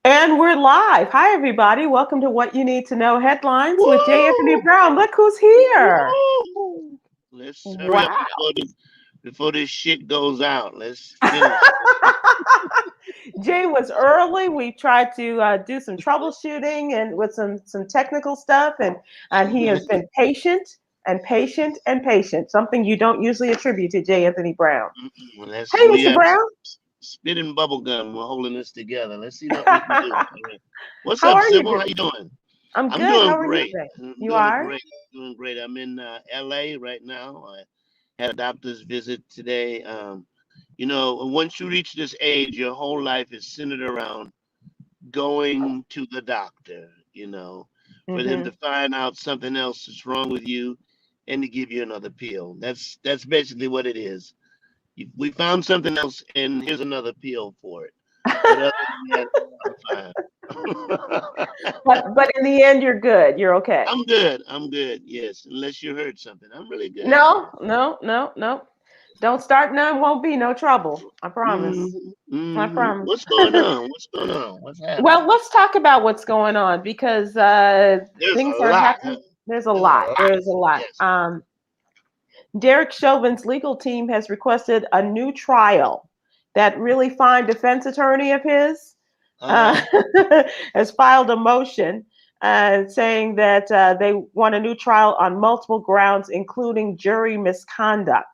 And we're live. Hi, everybody. Welcome to What You Need to Know Headlines with J. Anthony Woo! Brown. Look who's here. Woo! Let's hurry up Wow. before this shit goes out. Let's finish. Jay was early. We tried to do some troubleshooting and with some technical stuff, and he has been patient and patient and patient. Something you don't usually attribute to J. Anthony Brown. Hey, We Mr. have Brown. spitting bubble gum. We're holding this together. Let's see what we can do. All right. What's How up, are you? Sybil? How you doing? I'm I'm good. doing How are you great. today? I'm You doing are? great. Doing great. I'm in LA right now. I had a doctor's visit today. Once you reach this age, your whole life is centered around going to the doctor, for them Mm-hmm. to find out something else is wrong with you and to give you another pill. That's basically what it is. We found something else and here's another pill for it. But other than that, I'm fine. But in the end, you're good. You're okay. I'm good. I'm good. Yes. Unless you heard something. I'm really good. No, Yeah. no, no, no. Don't start none, won't be no trouble. I promise. I promise. What's going on? What's going on? What's Well, happening? let's talk about what's going on because There's things a are lot, huh? happening. There's a There's a lot. lot. There's a lot. Yes. Derek Chauvin's legal team has requested a new trial. That really fine defense attorney of his uh, Uh-huh. has filed a motion saying that they want a new trial on multiple grounds, including jury misconduct.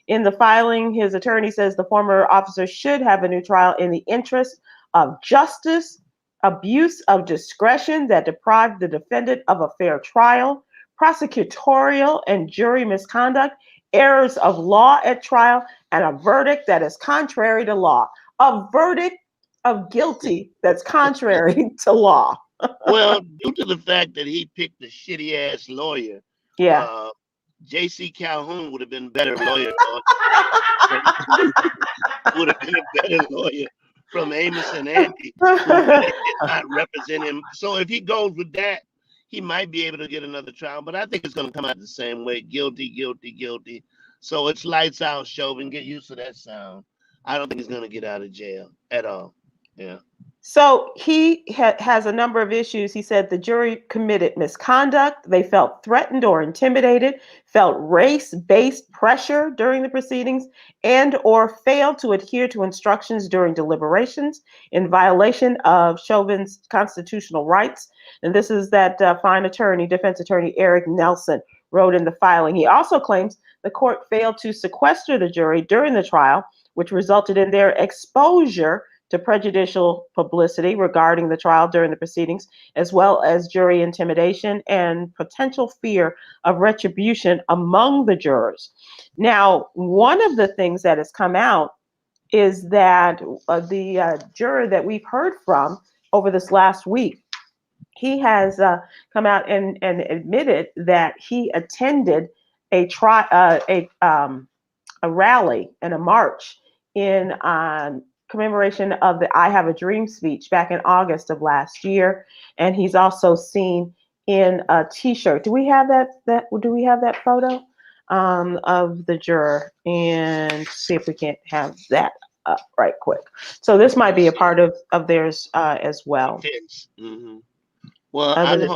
In the filing, his attorney says the former officer should have a new trial in the interest of justice, abuse of discretion that deprived the defendant of a fair trial, prosecutorial and jury misconduct, errors of law at trial, and a verdict that is contrary to law. A verdict of guilty that's contrary to law. Well, due to the fact that he picked a shitty ass lawyer, Yeah. uh, J.C. Calhoun would have been a better lawyer. Would have been a better lawyer from Amos and Andy, who really did not represent him. So if he goes with that, he might be able to get another trial. But I think it's going to come out the same way: guilty, guilty, guilty. So it's lights out, Chauvin. Get used to that sound. I don't think he's going to get out of jail at all. Yeah. So he has a number of issues. He said the jury committed misconduct. They felt threatened or intimidated, felt race-based pressure during the proceedings, and or failed to adhere to instructions during deliberations in violation of Chauvin's constitutional rights. And this is that fine attorney, defense attorney Eric Nelson, wrote in the filing. He also claims the court failed to sequester the jury during the trial, which resulted in their exposure to prejudicial publicity regarding the trial during the proceedings, as well as jury intimidation and potential fear of retribution among the jurors. Now, one of the things that has come out is that the juror that we've heard from over this last week, he has come out and admitted that he attended a rally and a march in commemoration of the I Have a Dream speech back in August of last year. And he's also seen in a t-shirt. Do we have that photo of the juror? And see if we can have that up right quick. So this might be a part of theirs as well. Mm-hmm. Well, Other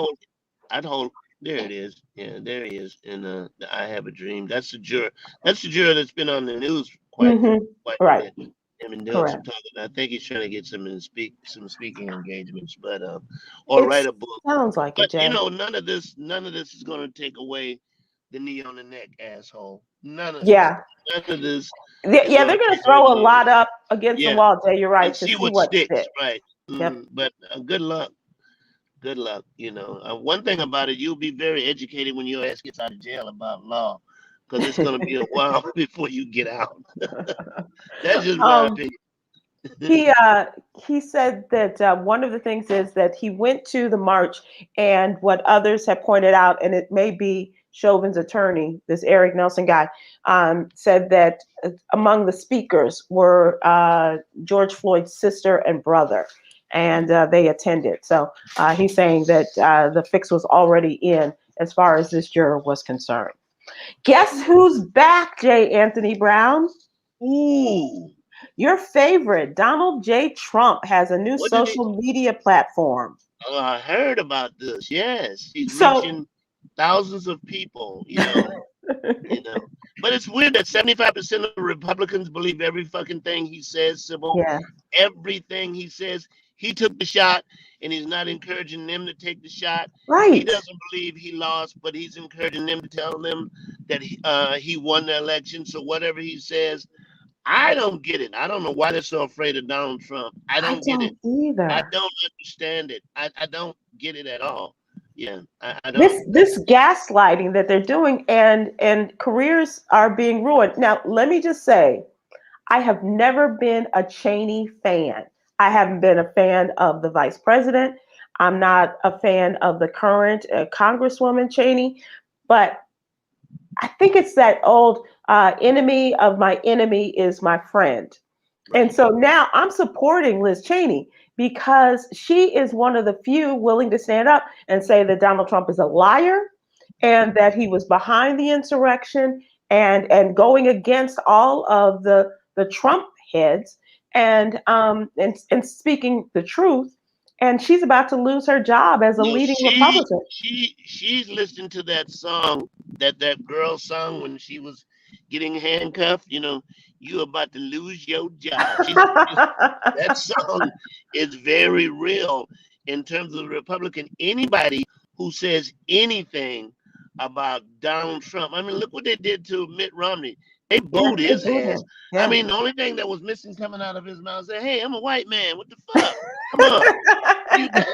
I'd hold. There it is. Yeah, there he is. In the I Have a Dream. That's the juror. That's the juror that's been on the news quite a Right, bit. Him and doing some correct. talking. I think he's trying to get some speaking engagements, but or It write a book. sounds like it, But Jay. none of this is going to take away the knee on the neck, asshole. None of this. Yeah. None of this is Yeah, going they're to going to take away throw a the knee on lot the neck. up against the Yeah, wall, Jay. You're right, and to see see what what sticks. sticks. Right. Yep. But good luck. Good luck. One thing about it, you'll be very educated when your ass gets out of jail about law, because it's going to be a while before you get out. That's just my um, opinion. he uh, he said that one of the things is that he went to the march, and what others have pointed out, and it may be Chauvin's attorney, this Eric Nelson guy, said that among the speakers were George Floyd's sister and brother, and they attended. So he's saying that the fix was already in as far as this juror was concerned. Guess who's back, J. Anthony Brown? Ooh. Your favorite, Donald J. Trump, has a new What did he? social media platform. Oh, I heard about this. Yes, he's So, reaching thousands of people. But it's weird that 75% of Republicans believe every fucking thing he says, Sybil. yeah, Everything he says. He took the shot, and he's not encouraging them to take the shot. He right. doesn't believe he lost, but he's encouraging them to tell them that he won the election. So whatever he says, I don't get it. I don't know why they're so afraid of Donald Trump. I I don't get it. don't I either. don't understand it. I don't get it at all. Yeah, I This don't. this gaslighting that they're doing, and careers are being ruined. Now, let me just say, I have never been a Cheney fan. I haven't been a fan of the vice president. I'm not a fan of the current Congresswoman Cheney, but I think it's that old enemy of my enemy is my friend. And Right. so now I'm supporting Liz Cheney because she is one of the few willing to stand up and say that Donald Trump is a liar and that he was behind the insurrection and going against all of the Trump heads and speaking the truth. And she's about to lose her job as a No, leading Republican. she's listening to that song that girl sung when she was getting handcuffed. You about to lose your job. That song is very real in terms of the Republican. Anybody who says anything about Donald Trump, I mean, look what they did to Mitt Romney. They Yeah, booed they his booed ass. him. I Yeah. mean, the only thing that was missing coming out of his mouth said, "Hey, I'm a white man. What the fuck? Come on, you guys,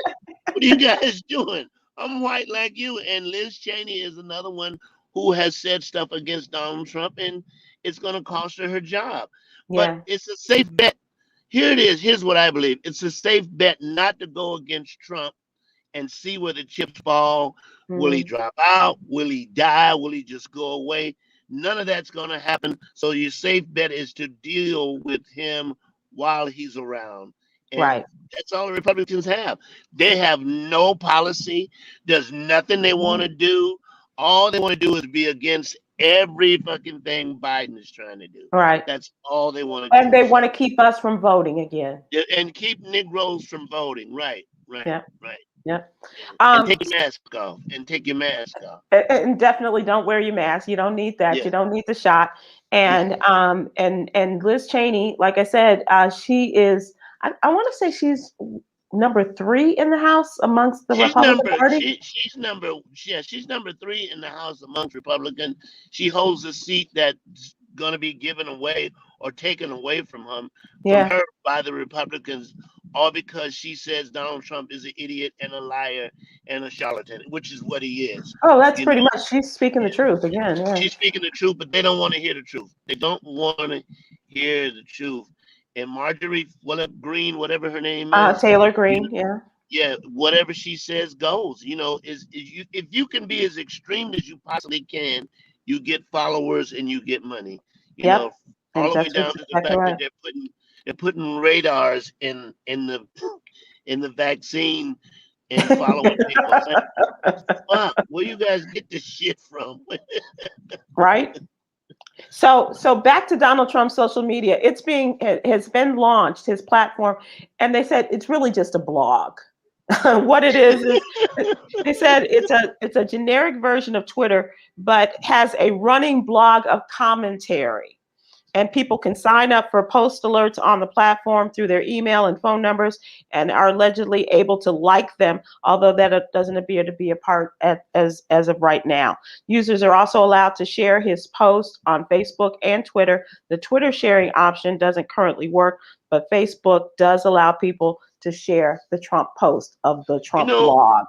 what are you guys doing? I'm white like you." And Liz Cheney is another one who has said stuff against Donald Trump, and it's going to cost her job. But Yeah. it's a safe bet. Here it is. Here's what I believe. It's a safe bet not to go against Trump and see where the chips fall. Will he Mhm. drop out? Will he die? Will he just go away? None of that's going to happen. So your safe bet is to deal with him while he's around. And Right. that's all the Republicans have. They have no policy. There's nothing they want to Mhm. do. All they want to do is be against every fucking thing Biden is trying to do. Right. That's all they want to And do. they want So to keep us from voting again. and keep Negroes from voting. Right, right, Yeah. right. Yeah. Yeah. And Um, take your mask off. And take your mask off. and definitely don't wear your mask. You don't need that. Yeah, You don't need the shot. yeah. And Liz Cheney, like I said, she is. I want to say she's number 3 in the House amongst the She's Republican number Party. she's number yeah, she's number 3 in the House amongst Republicans. She holds a seat that's gonna be given away or taken away from Yeah. her by the Republicans, all because she says Donald Trump is an idiot and a liar and a charlatan, which is what he is. Oh, that's You pretty know, much. She's speaking the truth again. Yeah. she's speaking the truth, but they don't want to hear the truth. They don't want to hear the truth. And Marjorie Green, whatever her name is, Taylor you Green. Yeah. yeah, whatever she says goes. If you can be as extreme as you possibly can, you get followers and you get money. You Yep. know, all And the way that's down what's to the exactly fact that right. they're putting radars in the vaccine and following people. It's like, fuck, where you guys get this shit from? Right. So back to Donald Trump's social media. It has been launched, his platform, and they said it's really just a blog. What it is they said it's a generic version of Twitter, but has a running blog of commentary. And people can sign up for post alerts on the platform through their email and phone numbers and are allegedly able to like them, although that doesn't appear to be a part as of right now. Users are also allowed to share his posts on Facebook and Twitter. The Twitter sharing option doesn't currently work, but Facebook does allow people to share the Trump post of the You Trump know, blog.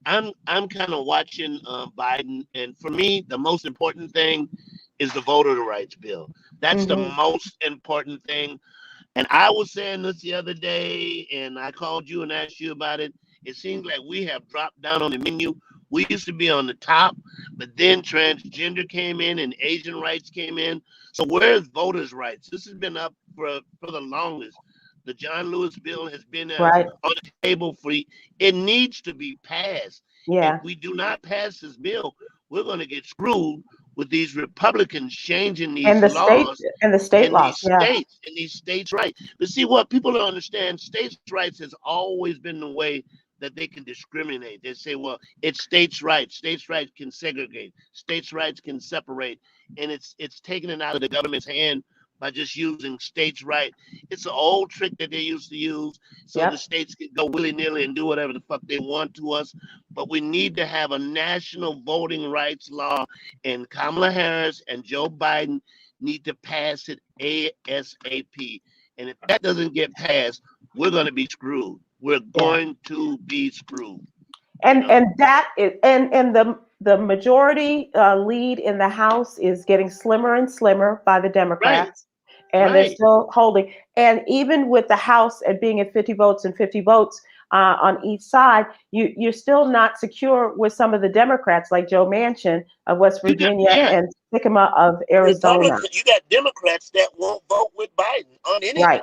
I'm kind of watching Biden, and for me, the most important thing is the voter rights bill. That's the Hmm. most important thing. And I was saying this the other day, and I called you and asked you about it. It seems like we have dropped down on the menu. We used to be on the top, but then transgender came in and Asian rights came in. So where's voters' rights? This has been up for the longest. The John Lewis bill has been Right. on the table for. It needs to be passed. If Yeah. we do not pass this bill, we're going to get screwed with these Republicans changing And these the state laws and the state in laws. Yeah. these states' rights. But see, what people don't understand, states' rights has always been the way that they can discriminate. They say, well, it's states' rights. States' rights can segregate. States' rights can separate, and it's taking it out of the government's hand by just using states' right. It's an old trick that they used to use, so the Yep. states can go willy-nilly and do whatever the fuck they want to us. But we need to have a national voting rights law, and Kamala Harris and Joe Biden need to pass it ASAP. And if that doesn't get passed, we're going to be screwed. We're going to be screwed. And that is and the majority lead in the House is getting slimmer and slimmer by the Democrats, and they're still holding. And even with the House at being at 50 votes and 50 votes on each side, you're still not secure with some of the Democrats, like Joe Manchin of West Virginia and Sycamore of Arizona. You got Democrats that won't vote with Biden on anything.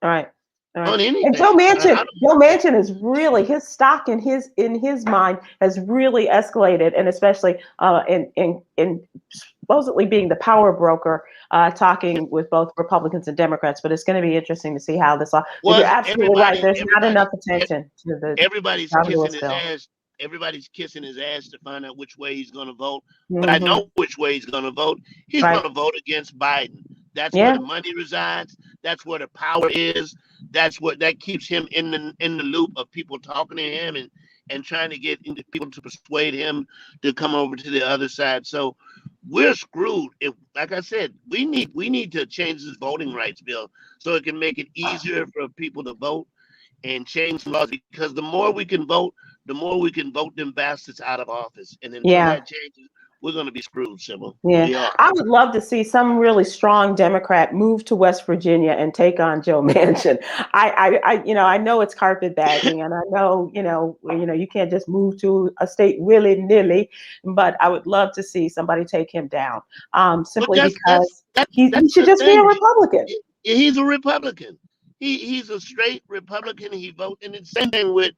Right. On anything. And Joe Manchin is really, his stock in his mind has really escalated, and especially in supposedly being the power broker, talking with both Republicans and Democrats. But it's going to be interesting to see how this all. Well, you're absolutely right. There's not enough attention to the. Everybody's kissing his ass. Everybody's kissing his ass to find out which way he's going to vote. But I know which way he's going to vote. He's going to vote against Biden. That's where the money resides. That's where the power is. That keeps him in the loop of people talking to him and trying to get into people to persuade him to come over to the other side. So we're screwed. If, like I said, we need to change this voting rights bill so it can make it easier for people to vote and change laws. Because the more we can vote, the more we can vote them bastards out of office. And until that changes, we're going to be screwed, Sybil. Yeah, I would love to see some really strong Democrat move to West Virginia and take on Joe Manchin. I know it's carpetbagging, and I know, you can't just move to a state willy-nilly, but I would love to see somebody take him down, simply because he should just be a Republican. He's a Republican. He's a straight Republican. He votes, and it's the same thing with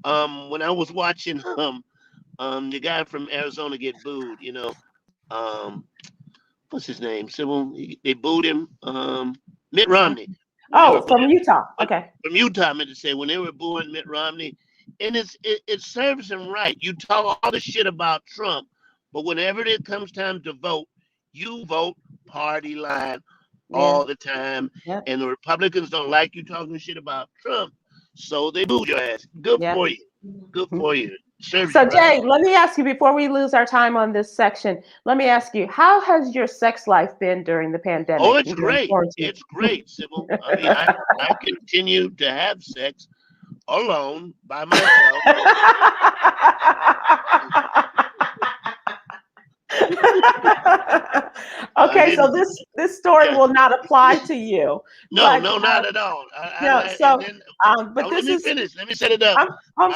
when I was watching the guy from Arizona get booed, what's his name? Sybil, they booed him. Mitt Romney. Oh, from Utah. Okay. From Utah, I meant to say, when they were booing Mitt Romney, and it serves him right. You talk all the shit about Trump, but whenever it comes time to vote, you vote party line all the time. Yep. And the Republicans don't like you talking shit about Trump, so they boo your ass. Good for you. Good for you. So Jay, let me ask you, before we lose our time on this section, let me ask you, how has your sex life been during the pandemic? Oh, it's great. It's great, Sybil. I mean, I continue to have sex alone by myself. Okay, so this story will not apply to you. No, not at all. But let me finish. Let me set it up. I'm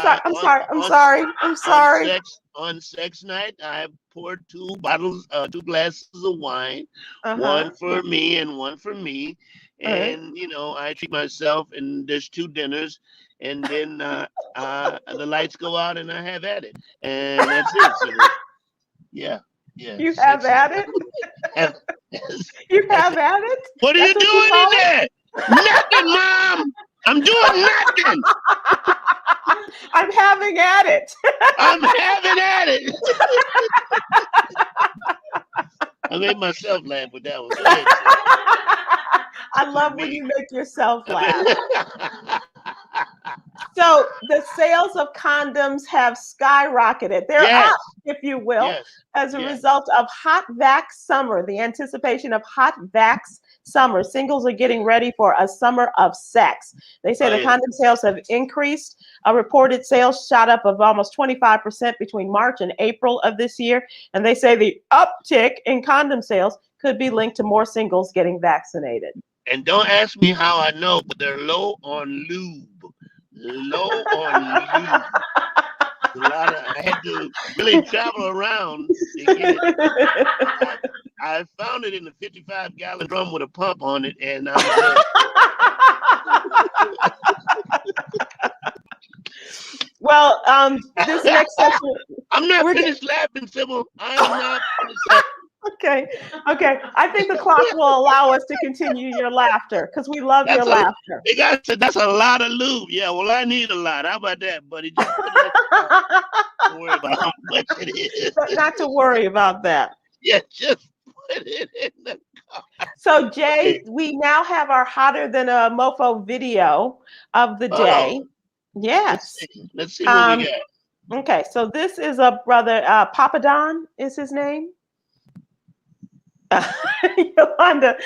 sorry. On sex night, I poured two glasses of wine, one for me and one for me. And I treat myself, and there's 2 dinners, and then the lights go out, and I have at it, and that's it. So, yeah. You have at it? You have at it? What are you doing in there? Nothing, Mom. I'm doing nothing. I'm having at it. I'm having at it. I made myself laugh with that one. Go ahead. I love when you make yourself laugh. So the sales of condoms have skyrocketed. They're up, if you will, as a result of hot vax summer, the anticipation of hot vax summer. Singles are getting ready for a summer of sex. They say the condom sales have increased. Reported sales shot up of almost 25% between March and April of this year. And they say the uptick in condom sales could be linked to more singles getting vaccinated. And don't ask me how I know, but they're low on lube. Low on lube. I had to really travel around to get it. I found it in a 55-gallon drum with a pump on it, and well, this next section. I'm not finished laughing, Sybil. I am not finished laughing. Okay. Okay. I think the clock will allow us to continue your laughter because we love your laughter. They got said that's a lot of lube. Yeah, well, I need a lot. How about that, buddy? Just put it in the car. Don't worry about how much it is. Not to worry about that. Yeah, just put it in the car. So, Jay, we now have our hotter than a mofo video of the day. Yes. Let's see what we got. Okay, so this is a brother, Papa Don is his name. Yolanda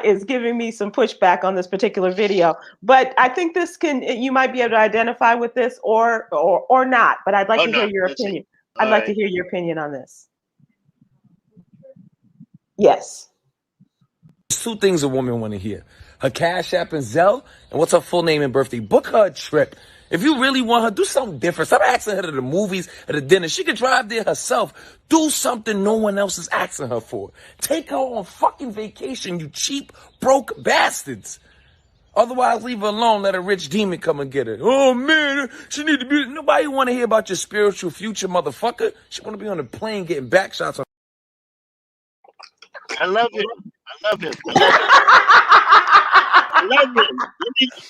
is giving me some pushback on this particular video, but I think you might be able to identify with this or not, but I'd like to hear your opinion. I'd like to hear your opinion on this. Yes. There's two things a woman want to hear: her Cash App and Zelle, and what's her full name and birthday. Book her a trip. If you really want her, do something different. Stop asking her to the movies, at the dinner. She can drive there herself. Do something no one else is asking her for. Take her on fucking vacation, you cheap, broke bastards. Otherwise, leave her alone. Let a rich demon come and get her. Oh, man, she need to be... Nobody want to hear about your spiritual future, motherfucker. She want to be on a plane getting back shots on... I love it. I love it. I love it.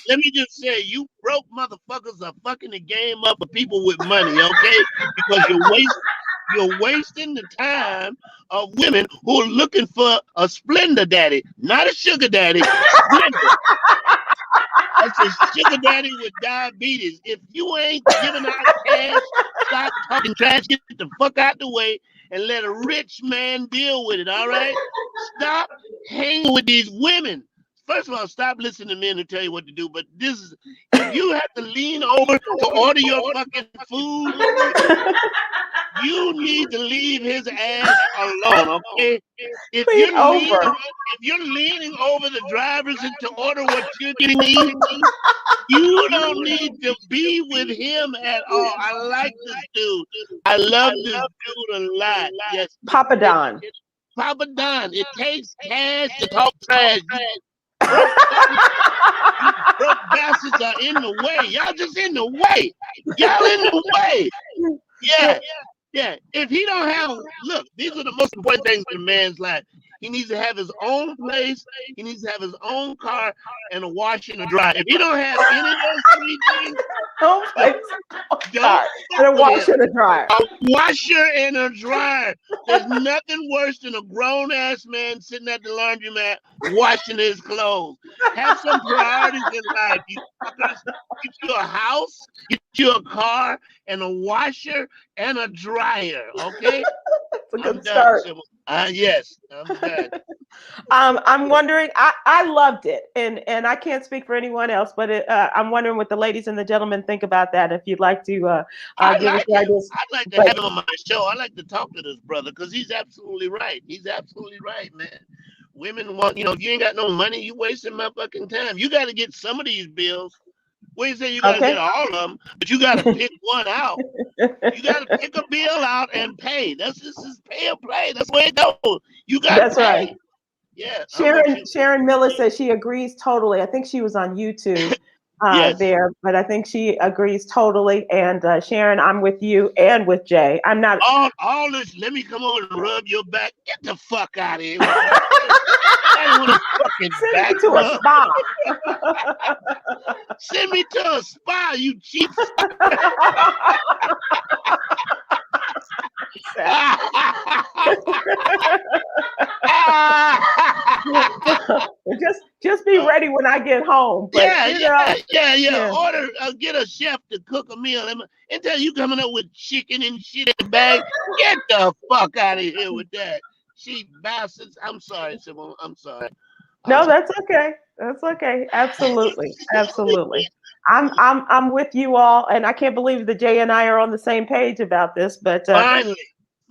Let me just say, you broke motherfuckers are fucking the game up with people with money, okay? Because you're wasting the time of women who are looking for a splendor daddy, not a sugar daddy. That's a sugar daddy with diabetes. If you ain't giving out cash, stop talking trash, get the fuck out the way, and let a rich man deal with it, all right? Stop hanging with these women. First of all, stop listening to men who tell you what to do. But this is, if you have to lean over to order your fucking food, you need to leave his ass alone, okay? If you're leaning over the drivers and to order what you're getting to eat, you don't need to be with him at all. I like this dude. I love this dude a lot. Yes, Papa Don. Papa Don. It takes cash to talk trash. Broke bastards are in the way. Y'all just in the way. Y'all in the way. Yeah. Yeah. If he don't have, look, these are the most important things in a man's life. He needs to have his own place. He needs to have his own car and a washer and a dryer. If he don't have any of those three things, and a washer and a dryer. A washer and a dryer. There's nothing worse than a grown-ass man sitting at the laundromat washing his clothes. Have some priorities in life. You fuckers, get you a house, get you a car, and a washer and a dryer, okay? That's a good start. Yes, I'm good. I'm wondering. I loved it, and I can't speak for anyone else, but I'm wondering what the ladies and the gentlemen think about that. If you'd like to give us your ideas. I'd like to have him on my show. I like to talk to this brother because he's absolutely right. He's absolutely right, man. Women want, if you ain't got no money, you wasting my fucking time. You got to get some of these bills. We say you got to get all of them, but you got to pick one out. You got to pick a bill out and pay. This is pay or play. That's the way it goes. You got. That's right. Yeah. Sharon Miller says she agrees totally. I think she was on YouTube there, but I think she agrees totally. And Sharon, I'm with you and with Jay. I'm not all this. Let me come over and rub your back. Get the fuck out of here. I want a fucking back to a spa. Send me to a spa, you cheap. just be ready when I get home. But, yeah. Order, get a chef to cook a meal. Until you coming up with chicken and shit in the bag, get the fuck out of here with that. Cheap bastards. I'm sorry, Sybil. I'm sorry. No, that's okay. That's okay. Absolutely. Absolutely. I'm with you all, and I can't believe that Jay and I are on the same page about this, but finally.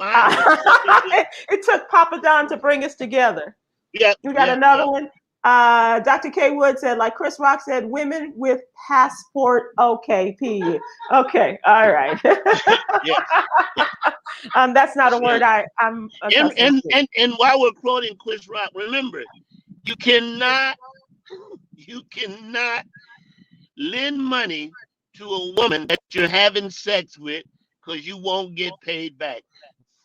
It took Papa Don to bring us together. Yeah. You got another one. Dr. K. Wood said, like Chris Rock said, women with passport OKP. Okay, all right. That's not a word I'm and while we're quoting Chris Rock, remember, you cannot lend money to a woman that you're having sex with because you won't get paid back.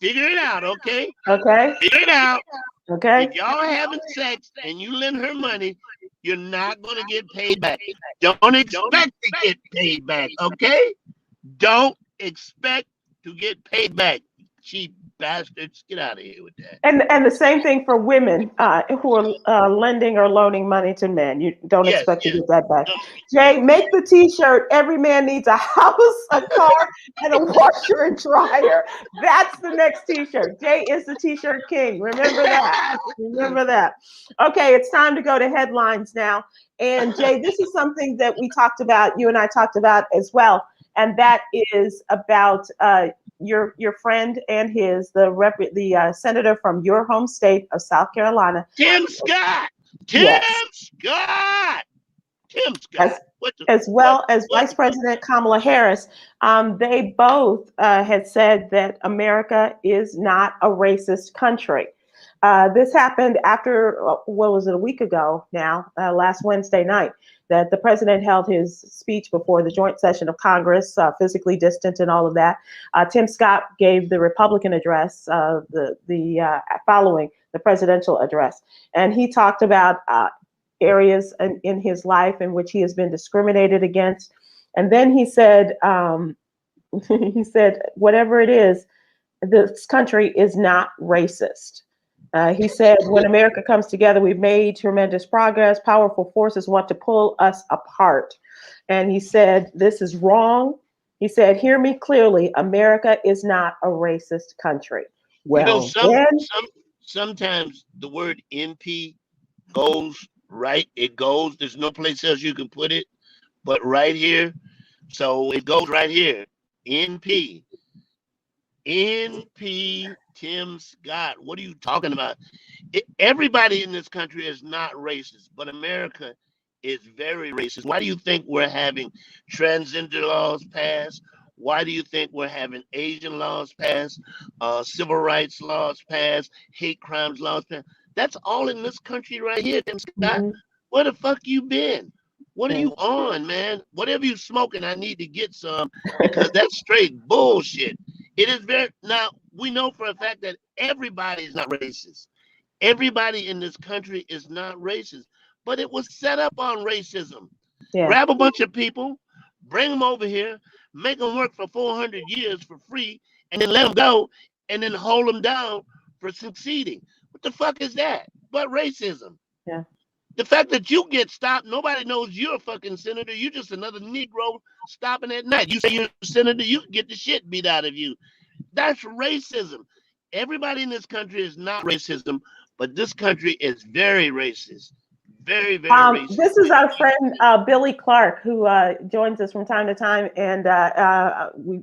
Figure it out, okay? Okay. Figure it out. Okay. If y'all having sex and you lend her money, you're not going to get paid back. Don't expect to get paid back, okay? Don't expect to get paid back. Cheap bastards. Get out of here with that. And the same thing for women who are lending or loaning money to men. You don't expect to get that back. Jay, make the T-shirt. Every man needs a house, a car, and a washer and dryer. That's the next T-shirt. Jay is the T-shirt king. Remember that. Remember that. Okay, it's time to go to headlines now. And Jay, this is something that we talked about. You and I talked about as well, and that is about your friend and the senator from your home state of South Carolina, Tim Scott. As well as Vice President Kamala Harris. They both had said that America is not a racist country. This happened after, what was it, a week ago now, last Wednesday night, that the president held his speech before the joint session of Congress, physically distant and all of that. Tim Scott gave the Republican address, following the presidential address. And he talked about areas in his life in which he has been discriminated against. And then he said, whatever it is, this country is not racist. He said, when America comes together, we've made tremendous progress. Powerful forces want to pull us apart. And he said, this is wrong. He said, hear me clearly. America is not a racist country. Well, sometimes the word NP goes right. It goes. There's no place else you can put it, but right here. So it goes right here. NP. Tim Scott. What are you talking about? Everybody in this country is not racist, but America is very racist. Why do you think we're having transgender laws passed? Why do you think we're having Asian laws passed, civil rights laws passed, hate crimes laws passed? That's all in this country right here, Tim Scott. Mm-hmm. Where the fuck you been? What are you on, man? Whatever you smoking, I need to get some, because that's straight bullshit. It is now we know for a fact that everybody is not racist. Everybody in this country is not racist, but it was set up on racism. Yeah. Grab a bunch of people, bring them over here, make them work for 400 years for free, and then let them go, and then hold them down for succeeding. What the fuck is that but racism? Yeah. The fact that you get stopped, nobody knows you're a fucking senator. You're just another Negro stopping at night. You say you're a senator, you get the shit beat out of you. That's racism. Everybody in this country is not racism, but this country is very racist. Very, very racist. This is our friend Billy Clark, who joins us from time to time, and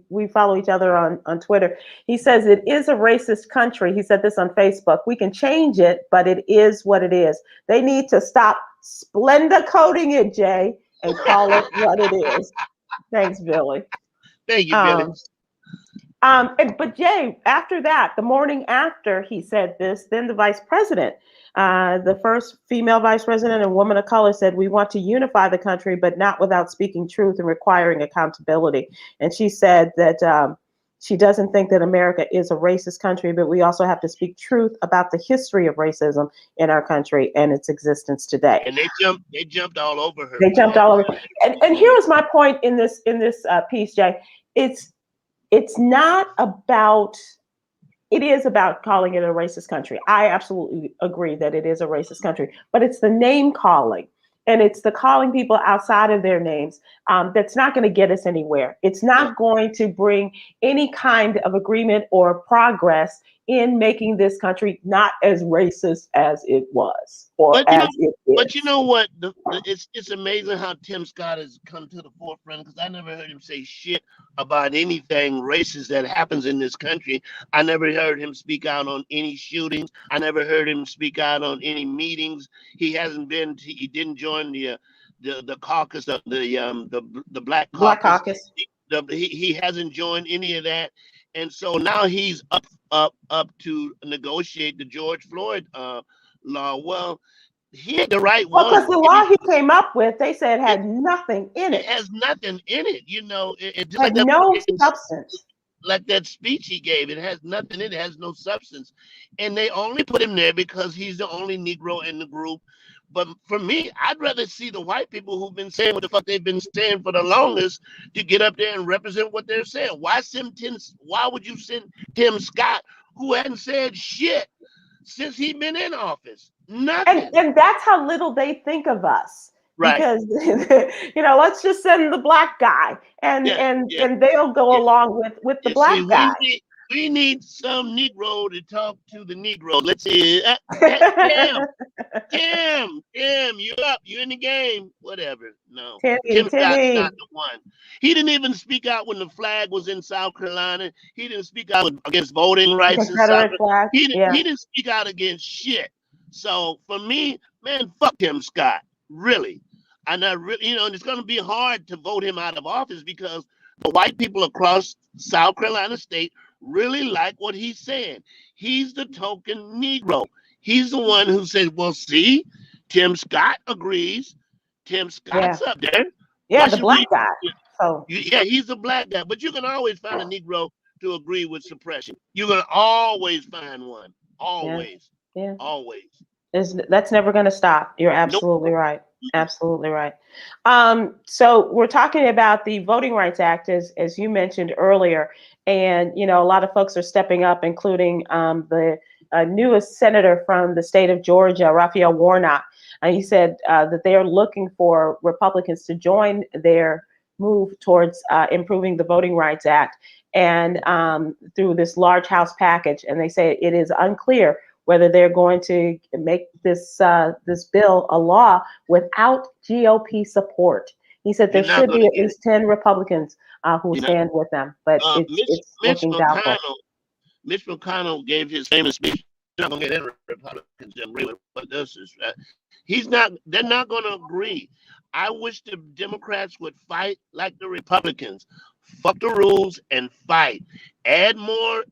we follow each other on Twitter. He says it is a racist country. He said this on Facebook. We can change it, but it is what it is. They need to stop Splenda coding it, Jay, and call it what it is. Thanks, Billy. Thank you, Billy. But Jay, after that, the morning after he said this, then the vice president, the first female vice president and woman of color, said, we want to unify the country, but not without speaking truth and requiring accountability. And she said that she doesn't think that America is a racist country, but we also have to speak truth about the history of racism in our country and its existence today. And they jumped all over her. They jumped all over. And here was my point in this piece, Jay. It's not about, it is about calling it a racist country. I absolutely agree that it is a racist country, but it's the name calling, and it's the calling people outside of their names that's not going to get us anywhere. It's not going to bring any kind of agreement or progress in making this country not as racist as it was, or it is. But you know what? It's amazing how Tim Scott has come to the forefront, because I never heard him say shit about anything racist that happens in this country. I never heard him speak out on any shootings. I never heard him speak out on any meetings. He didn't join the caucus, the Black Caucus. He hasn't joined any of that. And so now he's up to negotiate the George Floyd law. Well, he ain't the right one. Because the law he came up with, they said had nothing in it. It has nothing in it. You know, it had no substance. like that speech he gave. It has nothing in it. It has no substance. And they only put him there because he's the only Negro in the group. But for me, I'd rather see the white people who've been saying what the fuck they've been saying for the longest to get up there and represent what they're saying. Why would you send Tim Scott, who hadn't said shit since he'd been in office? Nothing. And that's how little they think of us. Right. Because let's just send the black guy, and they'll go along with the black guy. We need some Negro to talk to the Negro. Let's see. Tim, you up? You in the game? Whatever. No, Tim Scott's not the one. He didn't even speak out when the flag was in South Carolina. He didn't speak out against voting rights in South Carolina. He didn't speak out against shit. So for me, man, fuck Tim Scott. Really. And and it's going to be hard to vote him out of office because the white people across South Carolina state really like what he's saying. He's the token Negro. He's the one who says, well, see, Tim Scott agrees. Tim Scott's up there. Yeah, the black guy. So he's the black guy. But you can always find a Negro to agree with suppression. You're going to always find one. Always. Yeah. Always. That's never going to stop. You're absolutely right. Absolutely right. So we're talking about the Voting Rights Act, as you mentioned earlier, and a lot of folks are stepping up, including the newest senator from the state of Georgia, Raphael Warnock. He said that they are looking for Republicans to join their move towards improving the Voting Rights Act, and through this large House package. And they say it is unclear whether they're going to make this bill a law without GOP support. He said there should be at least 10 Republicans who stand with them, but it's looking doubtful. Mitch McConnell gave his famous speech. You're not going to get any Republicans to agree with what this is. They're not going to agree. I wish the Democrats would fight like the Republicans. Fuck the rules and fight. Add more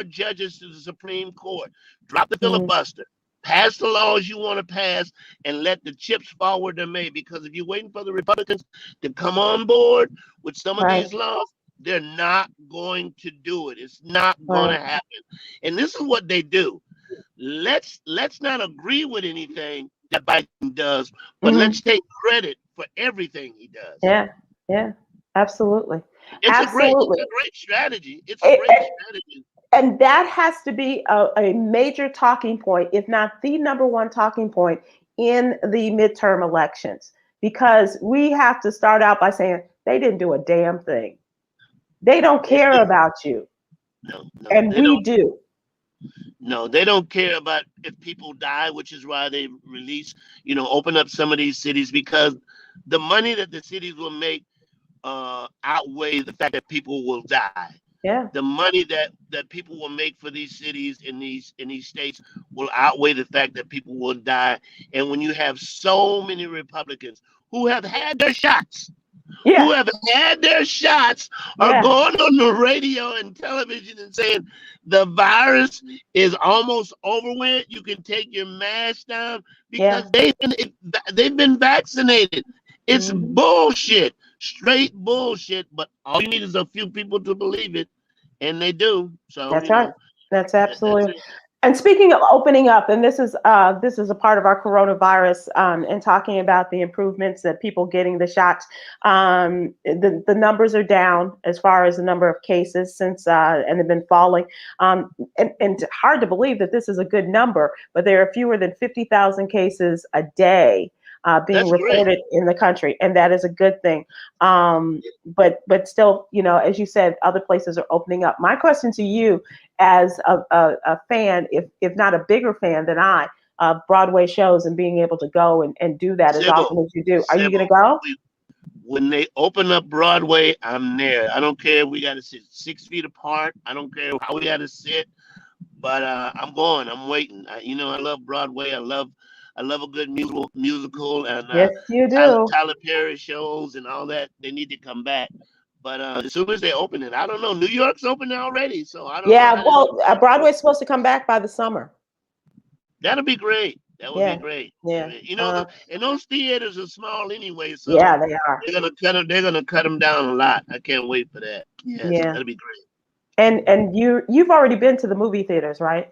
judges to the Supreme Court. Drop the filibuster. Pass the laws you want to pass and let the chips fall where they're made. Because if you're waiting for the Republicans to come on board with some of these laws, they're not going to do it. It's not going to happen. And this is what they do. Let's not agree with anything that Biden does, but let's take credit for everything he does. Yeah, absolutely. It's a great strategy. It's a great strategy. And that has to be a major talking point, if not the number one talking point in the midterm elections, because we have to start out by saying they didn't do a damn thing. They don't care about you. No, and we do. No, they don't care about if people die, which is why they release, open up some of these cities, because the money that the cities will make outweigh the fact that people will die. Yeah. The money that people will make for these cities in these states will outweigh the fact that people will die. And when you have so many Republicans who have had their shots, are going on the radio and television and saying the virus is almost over with, you can take your mask down because they've been vaccinated. It's bullshit. Straight bullshit, but all you need is a few people to believe it, and they do. So that's right. That's absolutely. And speaking of opening up, and this is a part of our coronavirus, and talking about the improvements that people getting the shots. The numbers are down as far as the number of cases since and have been falling. And hard to believe that this is a good number, but there are fewer than 50,000 cases a day being reported in the country, and that is a good thing. But still, as you said, other places are opening up. My question to you, as a fan, if not a bigger fan than I, of Broadway shows and being able to go and do that as often as you do, are you going to go? When they open up Broadway, I'm there. I don't care if we got to sit 6 feet apart. I don't care how we got to sit, but I'm going. I'm waiting. I love Broadway. I love a good musical, and yes, you do. Tyler Perry shows and all that. They need to come back. But as soon as they open it, I don't know. New York's open already, so I don't know. Yeah, well, Broadway's supposed to come back by the summer. That'll be great. That would be great. Yeah. And those theaters are small anyway, so yeah, they are. They're gonna cut them down a lot. I can't wait for that. Yes, that'll be great. And you've already been to the movie theaters, right?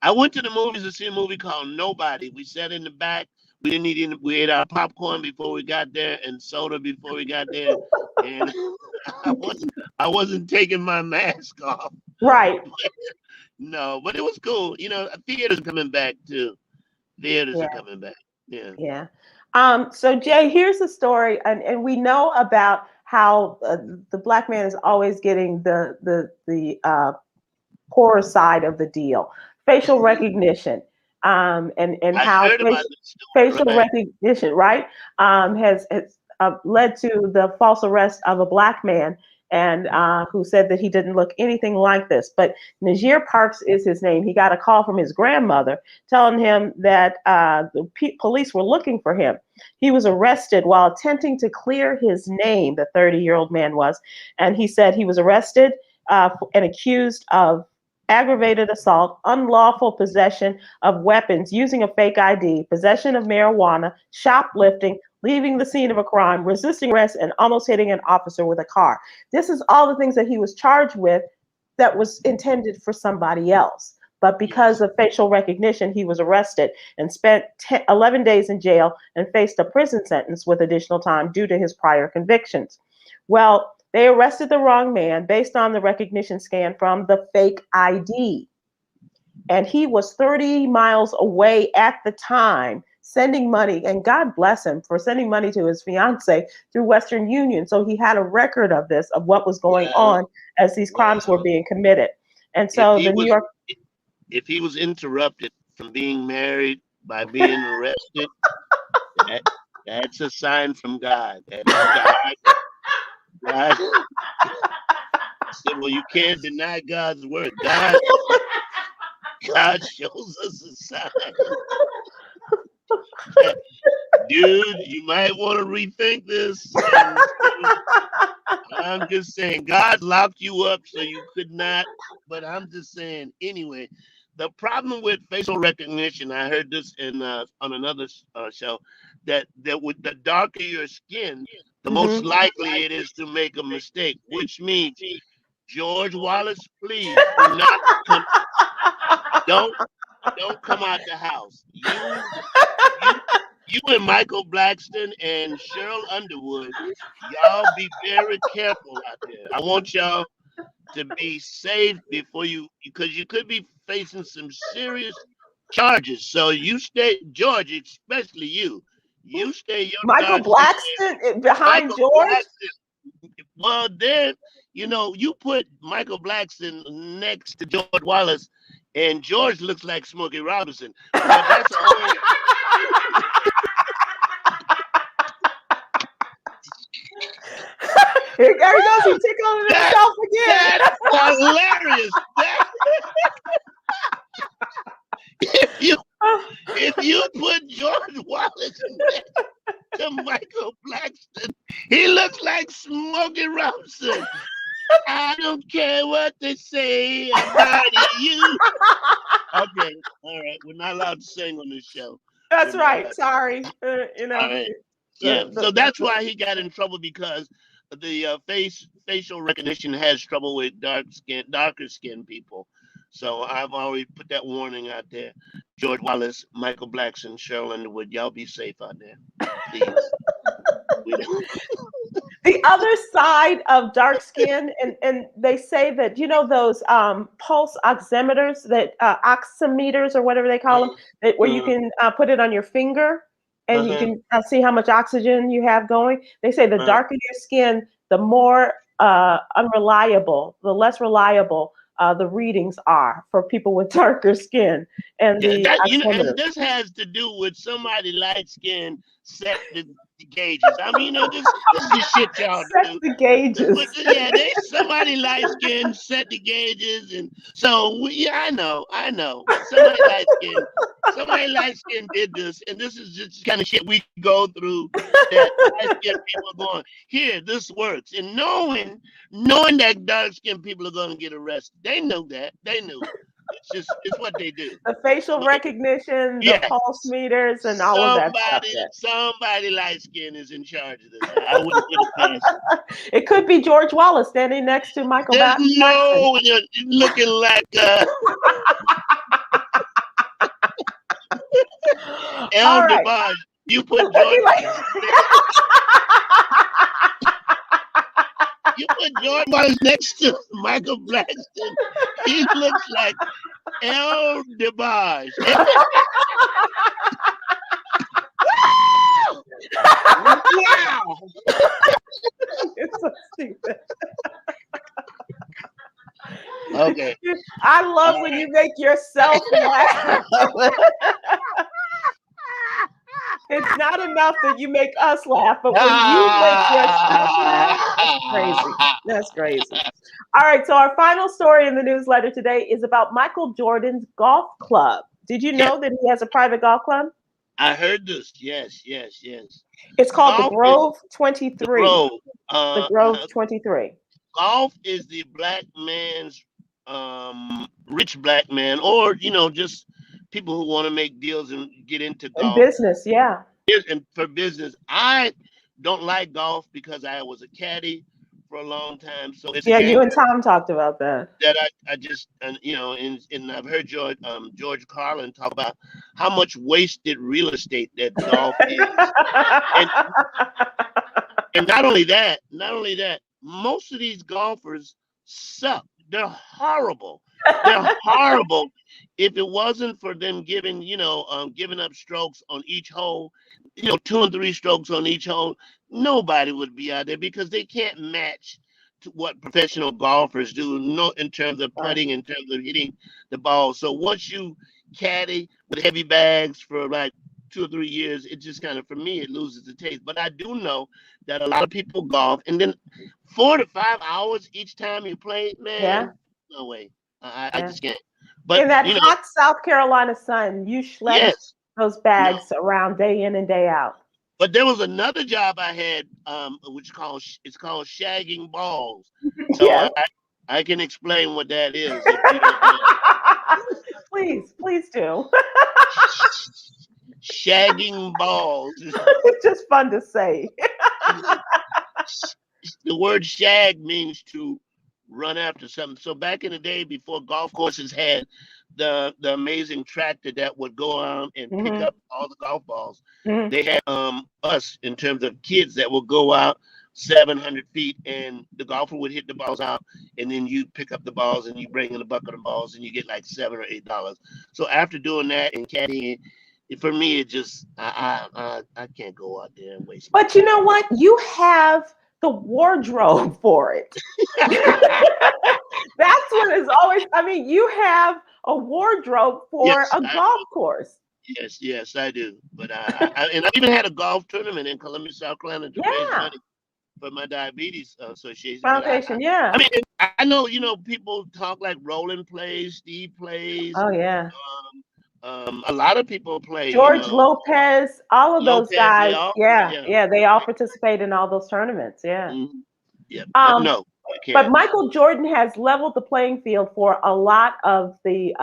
I went to the movies to see a movie called Nobody. We sat in the back. We didn't eat any, we ate our popcorn before we got there and soda before we got there. And I wasn't taking my mask off. Right. No, but it was cool. Theaters are coming back too. Theaters are Yeah. coming back. Yeah. Yeah. So Jay, here's the story, and we know about how the black man is always getting the poorer side of the deal. Facial recognition, and I how heard about this story, facial right? recognition, right, has led to the false arrest of a black man, and who said that he didn't look anything like this. But Najir Parks is his name. He got a call from his grandmother telling him that the police were looking for him. He was arrested while attempting to clear his name, the 30-year-old man was, and he said he was arrested and accused of aggravated assault, unlawful possession of weapons using a fake ID, possession of marijuana, shoplifting, leaving the scene of a crime, resisting arrest, and almost hitting an officer with a car. This is all the things that he was charged with that was intended for somebody else. But because of facial recognition, he was arrested and spent 11 days in jail and faced a prison sentence with additional time due to his prior convictions. Well, they arrested the wrong man based on the recognition scan from the fake ID. And he was 30 miles away at the time, sending money, and God bless him for sending money to his fiance through Western Union. So he had a record of this, of what was going on as these crimes were being committed. And so the New York... If he was interrupted from being married by being arrested, that's a sign from God. God said, well, you can't deny God's word. God shows us a sign. Dude, you might want to rethink this. I'm just saying, God locked you up so you could not, but I'm just saying, anyway, the problem with facial recognition, I heard this on another show, that with the darker your skin, the most likely it is to make a mistake, which means, George Wallace, please do not don't come out the house. You and Michael Blackston and Cheryl Underwood, y'all be very careful out there. I want y'all to be safe before because you could be facing some serious charges. So you stay, George, especially you stay your Michael Blackston behind Michael George? Blackston. Well, then, you put Michael Blackston next to George Wallace, and George looks like Smokey Robinson. But that's a whole... There he goes. He tickling himself again. That's hilarious. If you put George Wallace next to Michael Blackston, he looks like Smokey Robinson. I don't care what they say about you. Okay, all right. We're not allowed to sing on this show. That's right. Sorry. All right. Yeah. So that's why he got in trouble, because the facial recognition has trouble with darker skinned people. So I've already put that warning out there. George Wallace, Michael Blackston, Cheryl Underwood, y'all be safe out there, please. The other side of dark skin, and they say that, those pulse oximeters, that oximeters or whatever they call them, where you can put it on your finger and you can see how much oxygen you have going. They say the darker your skin, the more unreliable, the less reliable the readings are for people with darker skin. And and this has to do with somebody light skinned set the gauges. I mean, this is the shit y'all set do. The gauges. Somebody light skinned set the gauges, and so I know. Somebody light skinned did this, and this is just kind of shit we go through. That light skinned people are going, here, this works, and knowing that dark skinned people are going to get arrested. They knew that. They knew. It's what they do. The facial recognition, the Yes. pulse meters, and all of that stuff. Somebody light skin is in charge of this. I wouldn't put it past. It could be George Wallace standing next to Michael There's Jackson. no, you're looking like El All right. DeBarge. You put George. You put George Wallace next to Michael Blackston. He looks like El DeBarge. Wow! It's so stupid. Okay. I love when you make yourself laugh. It's not enough that you make us laugh, but when you make yourself laugh, that's crazy. All right, so our final story in the newsletter today is about Michael Jordan's golf club. Did you know that he has a private golf club? I heard this. Yes. It's called Golf the Grove 23. The Grove. The Grove 23. Golf is the black man's rich black man, or just people who want to make deals and get into golf. Business, yeah. And for business, I don't like golf because I was a caddy for a long time. So it's you and Tom talked about that. That I just and I've heard George Carlin talk about how much wasted real estate that golf is. and not only that, most of these golfers suck. They're horrible. They're horrible. If it wasn't for them giving up strokes on each hole, 2 and 3 strokes on each hole, nobody would be out there because they can't match to what professional golfers do, in terms of putting, in terms of hitting the ball. So once you caddy with heavy bags for like 2 or 3 years, it just kind of, for me, it loses the taste. But I do know that a lot of people golf, and then 4 to 5 hours each time you play, man, no way. I just can't. But in that hot South Carolina sun, you schlepp those bags around day in and day out. But there was another job I had, it's called shagging balls. So I can explain what that is. If you don't know. Please do. Shagging balls. It's just fun to say. The word shag means to run after something. So back in the day, before golf courses had the amazing tractor that would go on and pick up all the golf balls, they had us, in terms of kids, that would go out 700 feet, and the golfer would hit the balls out, and then you pick up the balls and you bring in a bucket of balls, and you get like $7 or $8. So after doing that and caddying, for me, it just I can't go out there and waste. But you know what? You have the wardrobe for it. That's what is always. I mean, you have a wardrobe for a golf course. Yes, I do. But I even had a golf tournament in Columbia, South Carolina, to raise money for my diabetes association foundation. I mean, I know people talk like Roland plays, Steve plays. Oh yeah. A lot of people play. George Lopez, all of those guys. They all participate in all those tournaments. Yeah. Mm-hmm. Yeah. But Michael Jordan has leveled the playing field for a lot of the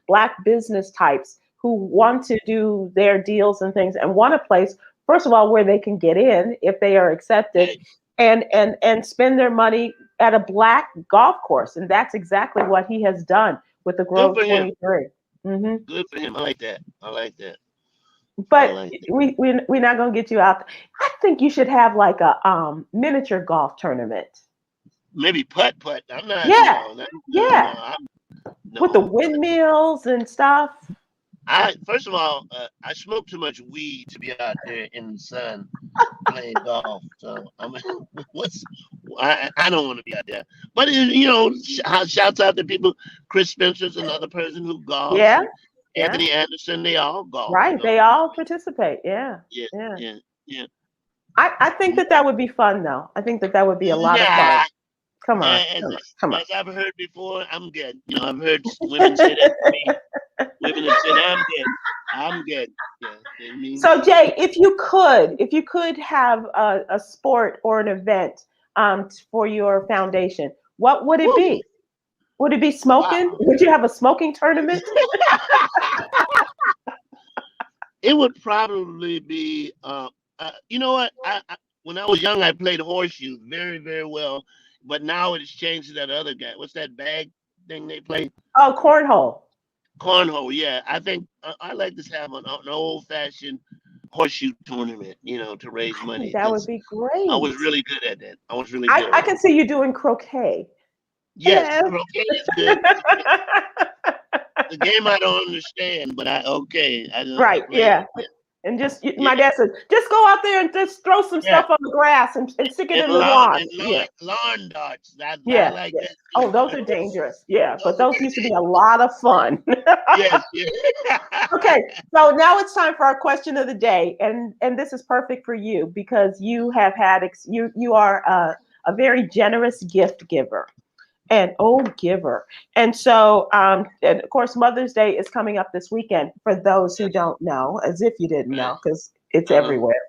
black business types who want to do their deals and things and want a place, first of all, where they can get in if they are accepted, and spend their money at a black golf course. And that's exactly what he has done with the Grove 23. Mm-hmm. Good for him. I like that. But we're not gonna get you out. I think you should have like a miniature golf tournament. Maybe putt. I'm not. With the windmills and stuff. First of all, I smoke too much weed to be out there in the sun playing golf. So I don't want to be out there. But shouts out to people. Chris Spencer's another person who golfs. Yeah. Anthony Anderson, they all golf. Right, they all participate. Yeah. I think that would be fun, though. I think that would be a lot of fun. Come on. As I've heard before, I'm good. I've heard women say that to me. Women have said, I'm good. Yeah. So Jay, if you could have a sport or an event for your foundation, what would it be? Would it be smoking? Wow. Would you have a smoking tournament? It would probably be, you know what? When I was young, I played horseshoes very, very well. But now it's changed to that other guy. What's that bag thing they play? Oh, cornhole. Cornhole. Yeah, I think I like to have an old-fashioned horseshoe tournament, to raise I think money that would because be I great. was really good at that. I was really I, good I at can it. see you doing croquet. Yes, Yes. croquet is good. The game I don't understand, but I Right, play yeah. it. And just Yeah, my dad said, just go out there and just throw some yeah. stuff on the grass and stick it And in the lawn. Yeah, lawn darts. I yeah, like yeah. that Oh, too. those are dangerous. Yeah, but Those are those very used to be a lot of fun. yes, yeah. Okay, so now it's time for our question of the day, and this is perfect for you because you have had you are a very generous gift giver. And giver. And so, and of course, Mother's Day is coming up this weekend for those who don't know, as if you didn't Right. know, because it's Uh-huh. everywhere.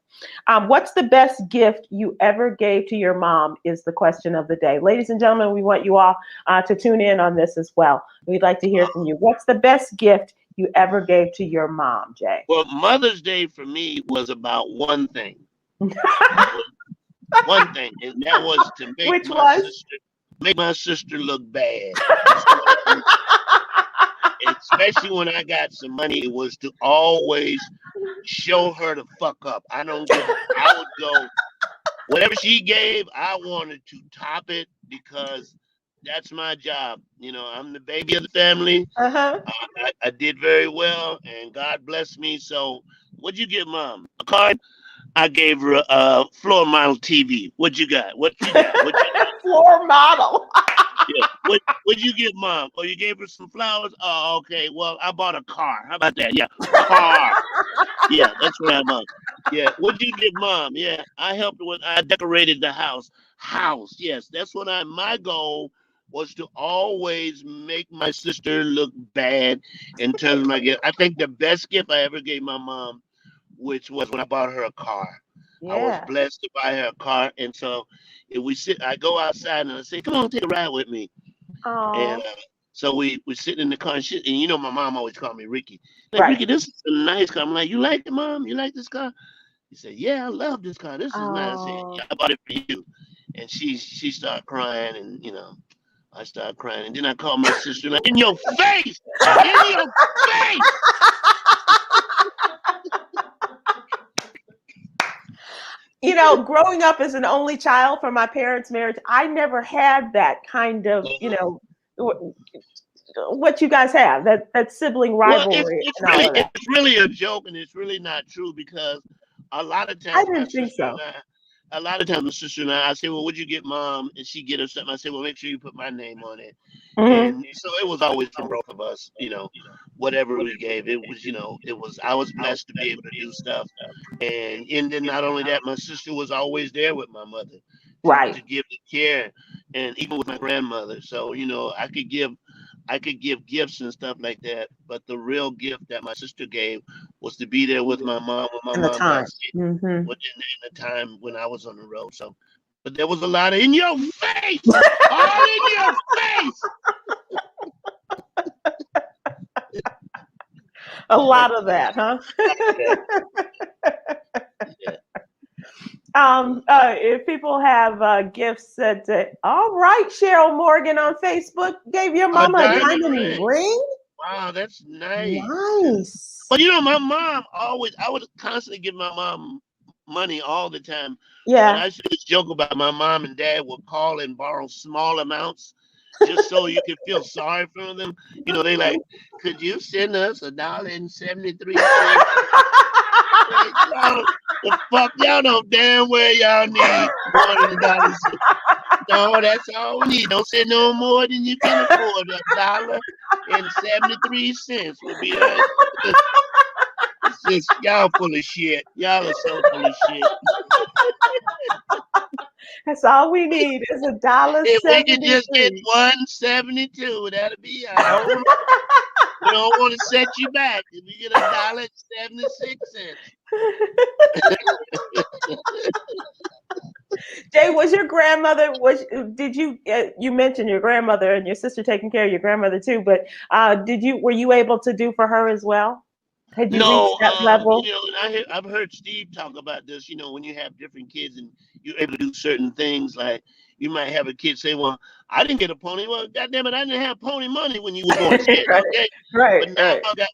What's the best gift you ever gave to your mom is the question of the day. Ladies and gentlemen, we want you all to tune in on this as well. We'd like to hear from you. What's the best gift you ever gave to your mom, Jay? Well, Mother's Day for me was about one thing. One thing, and that was to Which was? make my sister look bad. Especially when I got some money, it was to always show her to fuck up. I would go, whatever she gave, I wanted to top it because that's my job. I'm the baby of the family. Uh-huh. I did very well, and God bless me. So, what'd you get, Mom? A card? I gave her a floor model TV. What you got? What you got? Floor model. Yeah. What'd you get, Mom? Oh, you gave her some flowers? Oh, okay. Well, I bought a car. How about that? Yeah, car. Yeah, that's what I bought. Yeah. What'd you get, Mom? Yeah, I helped with. I decorated the house. House. Yes, that's what my goal was to always make my sister look bad in terms of my gift. I think the best gift I ever gave my mom, which was when I bought her a car. I was Yeah. blessed to buy her a car, and so if I go outside and I say, "Come on, take a ride with me," Oh. and so we sit in the car and my mom always called me Ricky. Like, Right. Ricky, this is a nice car. I'm like, you like it, Mom? You like this car? He said, yeah, I love this car. This is nice. I said, Oh. yeah, I bought it for you. And she started crying, and I started crying, and then I called my sister, like, in your face, in your face. Growing up as an only child from my parents' marriage, I never had that kind of, what you guys have, that sibling Well, rivalry and all of that. it's really a joke, and it's really not true because a lot of I times my didn't think sister so. and I say, well, what'd you get, Mom? And she get her something. I say, well, make sure you put my name on it. Mhm. And so it was always from both of us, whatever we gave. I was blessed to be able to do stuff. And then not only that, my sister was always there with my mother Right. to give the care, and even with my grandmother. So, I could give gifts and stuff like that, but the real gift that my sister gave was to be there with my mom when my And the mom time. got sick, Mm-hmm. in the time when I was on the road. So, but there was a lot of in your face, all in your face. A lot of that, huh? Yeah. If people have gifts that say, all right, Cheryl Morgan on Facebook gave your mama a diamond ring. Wow, that's nice. Nice. But my mom I would constantly give my mom money all the time. Yeah. And I used to joke about my mom and dad would call and borrow small amounts just so you could feel sorry for them. They like, could you send us $1.73? The fuck, y'all know damn well y'all need more than $1. No, that's all we need. Don't send no more than you can afford. $1.73 would be that. It's just y'all full of shit. Y'all are so full of shit. That's all we need is $1.73. If we could just get $1.72, that'll be all right. We don't want to set you back. If we get $1.76. Jay, was your grandmother, did you, you mentioned your grandmother and your sister taking care of your grandmother too, but were you able to do for her as well? Had you reached No, that level? and I've heard Steve talk about this. When you have different kids and you're able to do certain things, like you might have a kid say, "Well, I didn't get a pony." Well, goddamn it, I didn't have pony money when you were born. Shit, Right, okay, right, but now right. I got.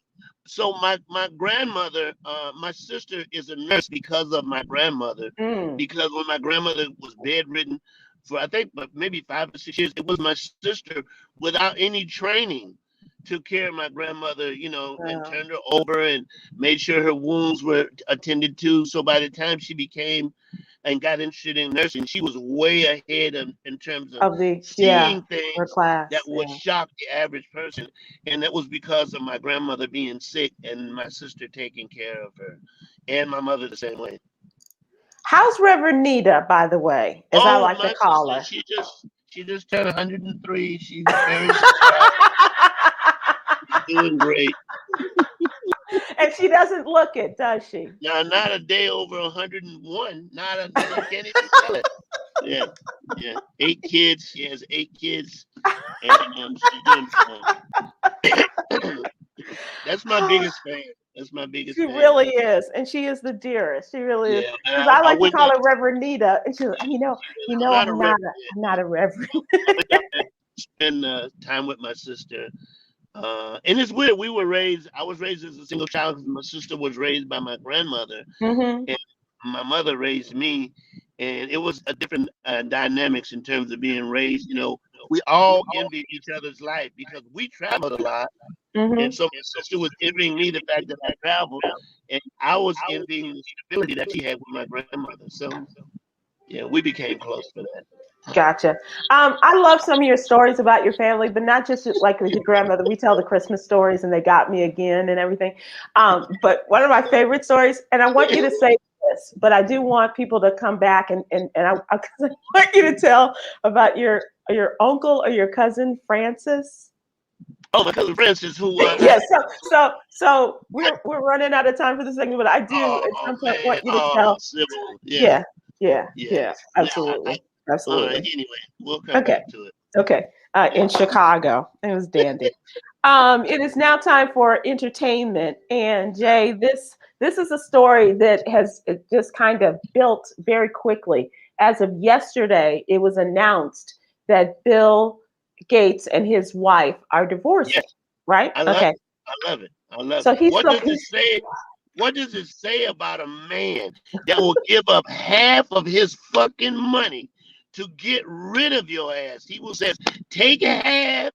So my grandmother, my sister is a nurse because of my grandmother. Mm, Because when my grandmother was bedridden for I think, but maybe 5 or 6 years, it was my sister without any training took care of my grandmother, and wow. turned her over and made sure her wounds were attended to. So by the time she became and got interested in nursing, she was way ahead in terms of Of the, yeah, seeing her things that class, would yeah. shock the average person. And that was because of my grandmother being sick and my sister taking care of her, and my mother the same way. How's Reverend Nita, by the way, as I Oh, like to my call sister, her? she just turned 103. She's very surprised. She's doing great. And she doesn't look it, does she? Now, not a day over 101. You can't even tell it. Yeah, yeah. 8 kids. She has 8 kids, and she's doing fine. That's my biggest fan. That's my biggest She fan. really is, and she is the dearest. She really is. Yeah, Because and I I like to went call down. her Reverend Nita, and she's, I'm not a reverend. I'm not a reverend. I went down there to spend time with my sister. And it's weird. I was raised as a single child because my sister was raised by my grandmother, Hmm. and my mother raised me. And it was a different dynamics in terms of being raised. We all envied each other's life because we traveled a lot. And Hmm. so my sister was envying me the fact that I traveled, and I was envying the stability that she had with my grandmother. So yeah, we became close for that. Gotcha. I love some of your stories about your family, but not just like with your grandmother. We tell the Christmas stories, and they got me again and everything. But one of my favorite stories, and I want you to say this, but I do want people to come back I want you to tell about your uncle or your cousin Francis. Oh, my cousin Francis, who Yes. So we're running out of time for this segment, but I do at oh some point man, want you to oh tell. Sybil, yeah, Yeah. Yeah. yeah, Yeah. yeah. Absolutely. All right. Absolutely. Anyway, we'll come Okay. back to it. Okay, Yeah. in Chicago. It was dandy. It is now time for entertainment. And Jay, this is a story that has just kind of built very quickly. As of yesterday, it was announced that Bill Gates and his wife are Yes, divorcing, right? I love Okay. it. I love it. I love So it. he's What so does it say? What does it say about a man that will give up half of his fucking money to get rid of your ass? He will say, take half,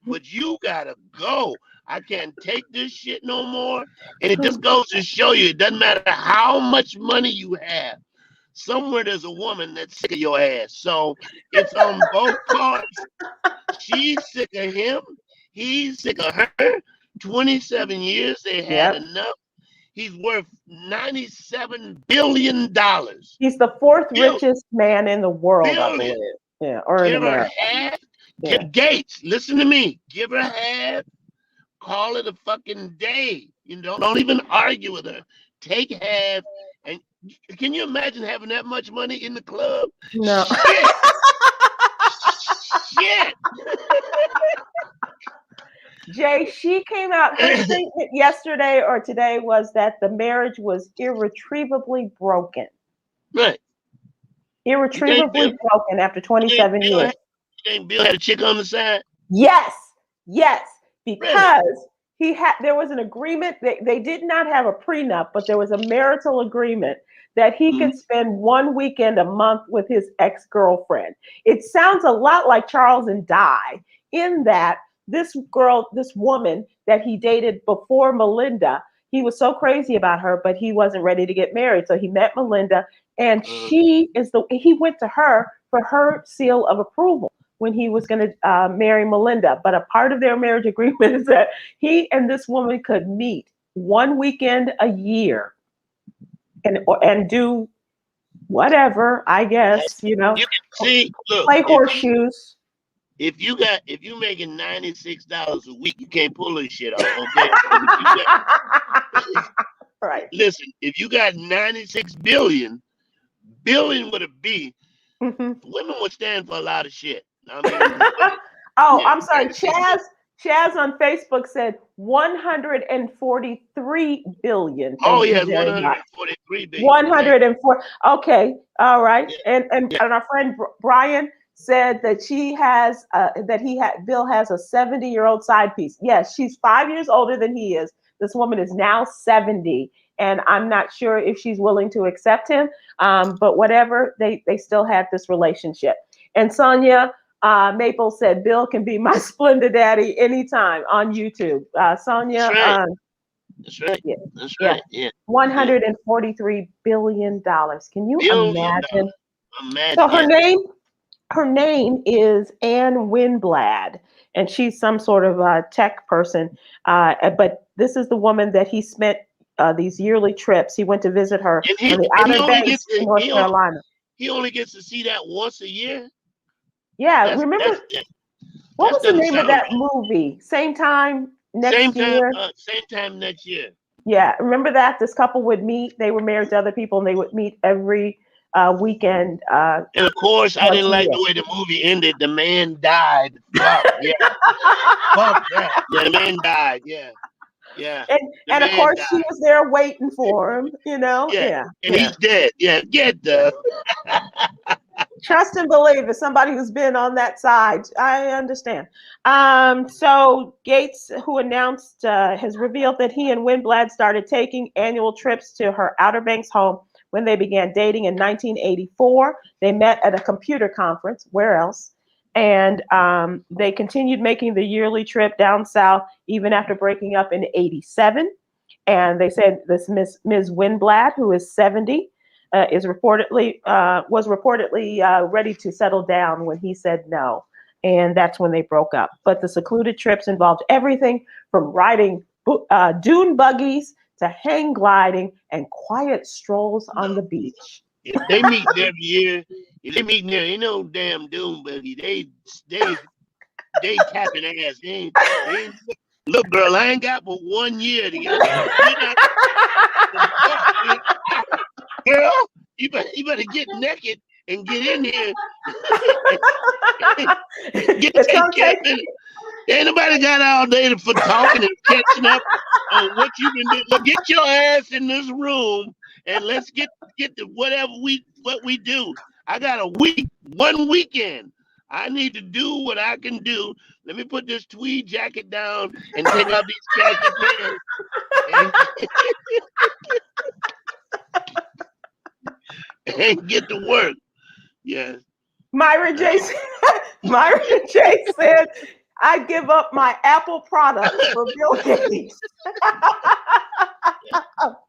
but you gotta go. I can't take this shit no more. And it just goes to show you, it doesn't matter how much money you have. Somewhere there's a woman that's sick of your ass. So it's on both parts. She's sick of him. He's sick of her. 27 years, they had Yep. enough. He's worth $97 billion. He's the fourth Bill, richest man in the world, I billion. believe. Yeah, or in Give her America. half. Yeah. Gates, listen to me. Give her half. Call it a fucking day. Don't even argue with her. Take half. And can you imagine having that much money in the club? No. Shit. Shit. Jay, she came out, her statement yesterday or today was that the marriage was irretrievably broken. Right. You think Bill, Irretrievably broken after you think 27 Bill, years. you think Bill had a chick on the side? Yes, yes, Really? because there was an agreement. They did not have a prenup, but there was a marital agreement that he Mhm. could spend one weekend a month with his ex-girlfriend. It sounds a lot like Charles and Di in that this woman that he dated before Melinda, he was so crazy about her, but he wasn't ready to get married. So he met Melinda, and he went to her for her seal of approval when he was going to marry Melinda. But a part of their marriage agreement is that he and this woman could meet one weekend a year and do whatever, I guess, You can see, look, play horseshoes. if you making $96 a week, you can't pull this shit off, okay? Right. Listen, if you got 96 billion with a B, Mhm. Women would stand for a lot of shit. I mean, Oh, yeah, I'm sorry. Chaz on Facebook said 143 billion. oh, Thank he you has very much. 143 billion. Thank 104. Okay. All right. you. And Yeah, our friend Brian said that Bill has a 70-year-old side piece. Yes, she's 5 years older than he is. This woman is now 70, and I'm not sure if she's willing to accept him. But whatever, they still had this relationship. And Sonia Maple said, Bill can be my Splendid Daddy anytime on YouTube. that's Sonia, right. That's right. yeah, That's yeah, right. Yeah. Yeah. $143 billion. Can you Billion imagine? dollars. Imagine. So Yeah. her name is Ann Winblad, and she's some sort of tech person. But this is the woman that he spent these yearly trips. He went to visit her And on the he Outer only Banks gets to in North Carolina. he only gets to see that once a year. Yeah, That's remember what that was the doesn't name of sound that right. movie? Same time next year. Same time next year. Yeah, remember that this couple would meet. They were married to other people, and they would meet every weekend And of course, I once didn't a like year. the way the movie ended. The man died. Fuck yeah. Fuck that. Yeah, the man died. Yeah. Yeah. and The and of man course she died. was there waiting for him. You know, Yeah. yeah, And yeah. he's dead. Yeah. Get the Trust and believe as somebody who's been on that side. I understand. So Gates, who announced, has revealed that he and Winblad started taking annual trips to her Outer Banks home when they began dating in 1984. They met at a computer conference. Where else? And they continued making the yearly trip down south even after breaking up in '87. And they said this Ms. Winblad, who is 70, is reportedly was reportedly ready to settle down when he said no, and that's when they broke up. But the secluded trips involved everything from riding dune buggies to hang gliding and quiet strolls on the beach. if they meet every year, if they meet there, ain't no damn doom buggy. They tapping ass. They ain't look, girl, I ain't got but 1 year to get you know, girl, you better get naked and get in here and get It's taken gonna care take. of it. Ain't nobody got all day for talking and catching up on what you been doing. Look, get your ass in this room and let's get to what we do. I got one weekend. I need to do what I can do. Let me put this tweed jacket down and take off these khaki pants and get to work. Yes. Myra J. Myra J. said, "I give up my Apple products for Bill Gates."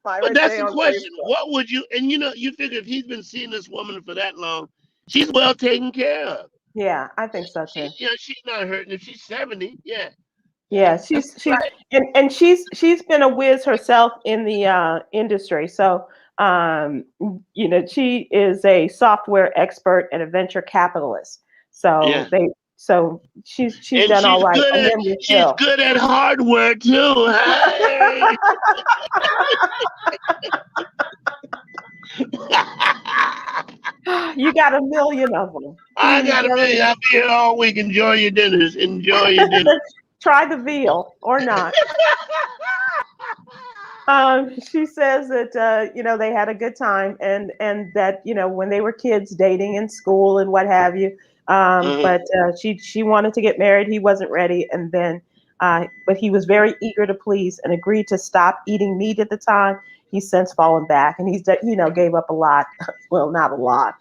Myra But that's J. the on question. Facebook. What would you, and you figure if he's been seeing this woman for that long, she's well taken care of. Yeah, I think so too. She's not hurting. If she's 70, yeah. Yeah, That's she's right. and she's been a whiz herself in the industry. So she is a software expert and a venture capitalist. Yeah. So she's And done all right. And then with she's Bill. good at hardware too. Hey. You got a million of them. I got to be. I'll be here all week. Enjoy your dinners. Enjoy your dinners. Try the veal or not. She says that they had a good time and that when they were kids dating in school and what have you. But she wanted to get married. He wasn't ready, and then but he was very eager to please and agreed to stop eating meat at the time. He's since fallen back, and he's gave up a lot. Well, not a lot,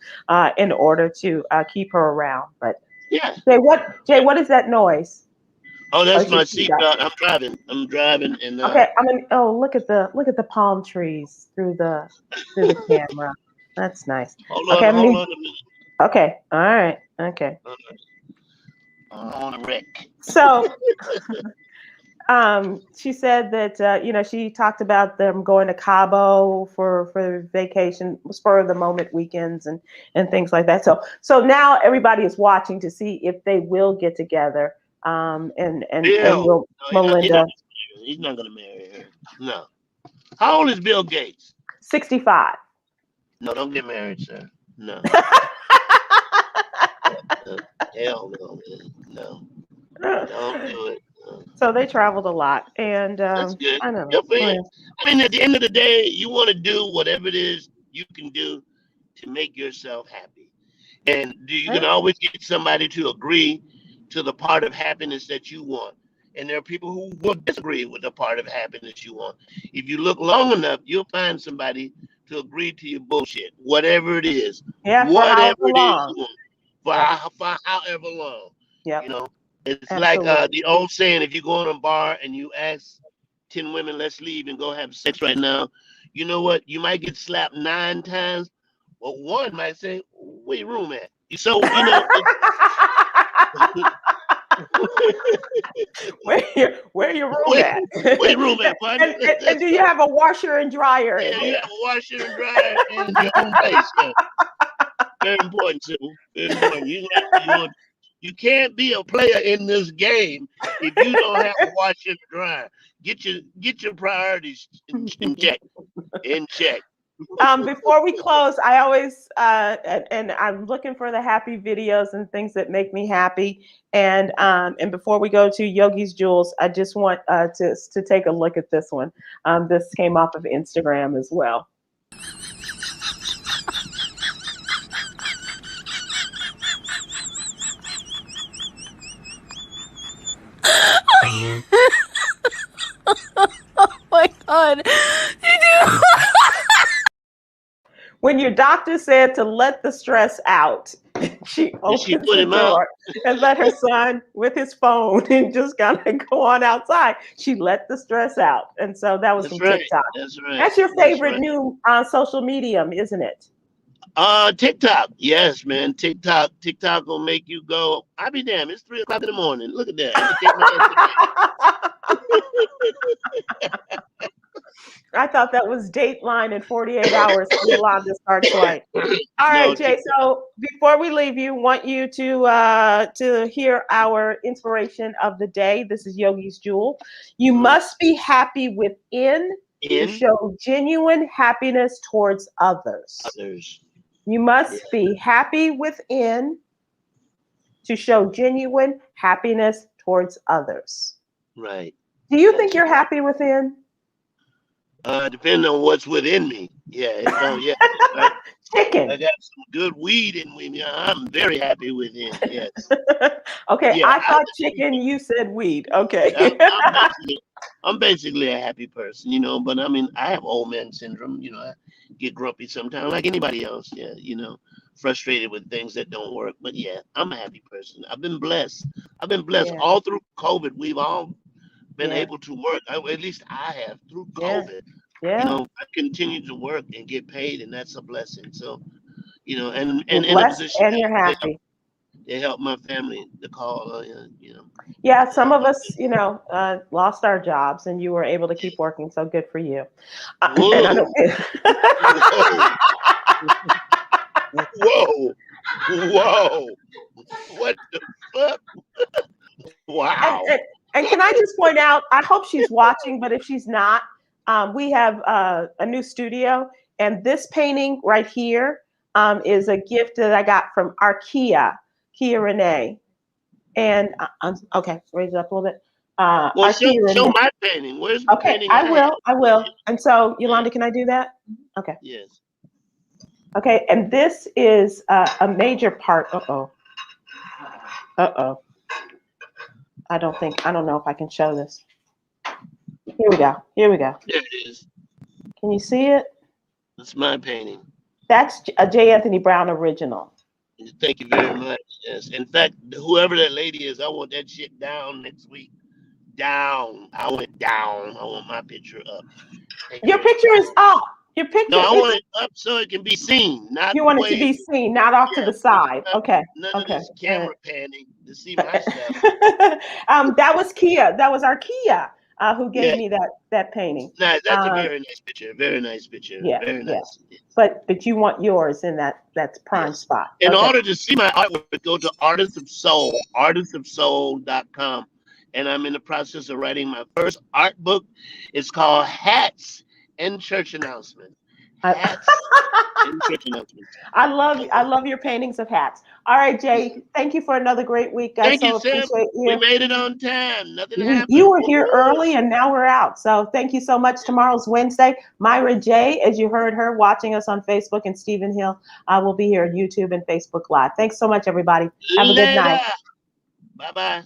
in order to keep her around. But yeah. Jay, what is that noise? Oh, that's Oh, my she seatbelt. I'm driving, and Okay, look at the palm trees through the camera. That's nice. hold Okay, on a minute. okay, all right, okay. On a wreck. So, she said that she talked about them going to Cabo for vacation, spur of the moment weekends and things like that. So now everybody is watching to see if they will get together. And Bill, will Melinda he's not gonna marry her. No. How old is Bill Gates? 65. No, don't get married, sir. No. Hell no, man. No, don't do it. No. So they traveled a lot, and That's good. I don't know. Good for you. Yeah. I mean, at the end of the day, you want to do whatever it is you can do to make yourself happy. And you can always get somebody to agree to the part of happiness that you want. And there are people who will disagree with the part of happiness you want. If you look long enough, you'll find somebody to agree to your bullshit, whatever it is, Yeah, for whatever however it is long. you want, Yep. for however long. Yep. You know, it's like Absolutely. the old saying: if you go in a bar and you ask 10 women, let's leave and go have sex right now, you know what? You might get slapped 9 times, but one might say, where your room at? So, you know, Where your room where, at? where your room at, buddy? And do you have a washer and dryer in Yeah, you there? have a washer and dryer and your own place. Yeah. Very important, Sybil. Very important. You can't be a player in this game if you don't have a washer and dryer. Get your priorities in check. In check. Before we close, I always and I'm looking for the happy videos and things that make me happy. And before we go to Yogi's Jewels, I just want to take a look at this one. This came off of Instagram as well. Oh my God. When your doctor said to let the stress out, she opens put the him out? door and let her son with his phone and just kind of go on outside. She let the stress out. And so that was That's from right. TikTok. That's right. That's your That's favorite right. new social medium, isn't it? TikTok. Yes, man. TikTok will make you go, I'll be damned. It's 3:00 in the morning. Look at that. I'm gonna take my ass to I thought that was Dateline in 48 hours for Yolanda Stark White. All right, No, Jay. TikTok. So before we leave you, want you to hear our inspiration of the day. This is Yogi's Jewel. You must be happy within to show genuine happiness towards others. You must be happy within to show genuine happiness towards others. Right. Do you think you're happy within? Depending on what's within me. Yeah. Yeah. Chicken. I got some good weed in me. I'm very happy within. Yes. Okay. Yeah, I thought chicken. You said weed. Okay. I'm basically a happy person, you know, but I mean, I have old man syndrome, you know, I get grumpy sometimes like anybody else. Yeah, you know, frustrated with things that don't work. But yeah, I'm a happy person. I've been blessed. Yeah. All through COVID. We've all been Yeah. able to work. At least I have through Yeah. COVID. Yeah. You know, I continue to work and get paid, and that's a blessing. So, you know, and You're in a blessed position and you're happy. they help my family to call, you know. Yeah, some of us, you know, lost our jobs, and you were able to keep working. So good for you. And I don't. Whoa. Whoa. What the fuck? Wow. And can I just point out, I hope she's watching, but if she's not, we have a new studio, and this painting right here is a gift that I got from Kia Renee. And okay, raise it up a little bit. Well, show my painting. Where's the painting? I will. And so, Yolanda, can I do that? Okay. Yes. Okay, and this is a major part. Uh-oh. I don't know if I can show this. Here we go. There it is. Can you see it? That's my painting. That's a J. Anthony Brown original. Thank you very much. Yes. In fact, whoever that lady is, I want that shit down next week. Down. I want it down. I want my picture up. Your picture is up. Your picture. No, I want it up so it can be seen. Not you want it to be seen, not off to the side. Okay. None of this camera panning to see my stuff. That was Kia. That was our Kia who gave me that painting. No, that's a very nice picture. Very nice picture. Yeah. Very nice. Yeah. But you want yours in that's prime spot. In order to see my artwork, go to Artist of Soul, artistofsoul.com. And I'm in the process of writing my first art book. It's called Hats and Church Announcements. Hats Any church announcements. I love your paintings of hats. All right, Jay. Thank you for another great week. I Thank so you, Sim. appreciate We you. made it on time. Nothing You happened. were here Woo-hoo. early and now we're out. So thank you so much. Tomorrow's Wednesday. Myra J, as you heard her watching us on Facebook, and Stephen Hill will be here on YouTube and Facebook Live. Thanks so much, everybody. Have a good Later. night. Bye-bye.